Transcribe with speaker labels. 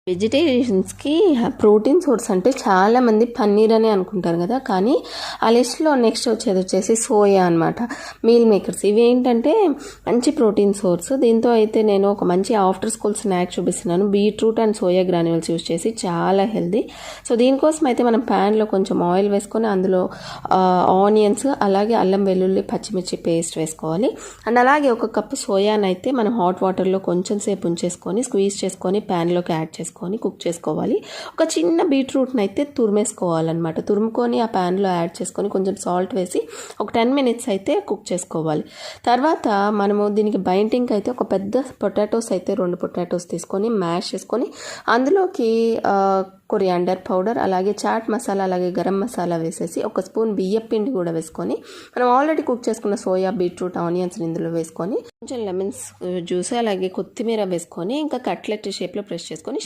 Speaker 1: వెజిటేరియన్స్కి protein source అంటే చాలామంది పన్నీర్ అని అనుకుంటారు కదా, కానీ ఆ లిస్ట్లో నెక్స్ట్ వచ్చేసి సోయా అనమాట. మీల్ మేకర్స్ ఇవి ఏంటంటే మంచి ప్రోటీన్ సోర్స్. దీంతో అయితే నేను ఒక మంచి ఆఫ్టర్ స్కూల్ స్నాక్ చూపిస్తున్నాను. Beetroot and soya granules use చేసి చాలా హెల్దీ. సో దీనికోసం అయితే మనం ప్యాన్లో కొంచెం ఆయిల్ వేసుకొని అందులో ఆనియన్స్, అలాగే అల్లం వెల్లుల్లి పచ్చిమిర్చి పేస్ట్ వేసుకోవాలి. అండ్ అలాగే ఒక కప్పు సోయాని అయితే మనం హాట్ వాటర్లో కొంచెం సేపు ఉంచేసుకొని స్క్వీజ్ చేసుకొని ప్యాన్లోకి యాడ్ చేసుకొని కుక్ చేసుకోవాలి. ఒక చిన్న బీట్రూట్ని అయితే తురుమేసుకోవాలన్నమాట. తురుముకొని ఆ ప్యాన్లో యాడ్ చేసుకొని కొంచెం సాల్ట్ వేసి ఒక 10 మినిట్స్ అయితే కుక్ చేసుకోవాలి. తర్వాత మనము దీనికి బైండింగ్ అయితే ఒక పెద్ద పొటాటోస్ అయితే 2 పొటాటోస్ తీసుకొని మ్యాష్ చేసుకొని అందులోకి కొరియాండర్ పౌడర్, అలాగే చాట్ మసాలా, అలాగే గరం మసాలా వేసేసి ఒక స్పూన్ బియ్యం పిండి కూడా వేసుకొని మనం ఆల్రెడీ కుక్ చేసుకున్న సోయా, బీట్రూట్, ఆనియన్స్ ఇందులో వేసుకొని కొంచెం లెమన్స్ జ్యూస్ అలాగే కొత్తిమీర వేసుకొని ఇంకా కట్లెట్ షేప్లో ప్రెస్ చేసుకొని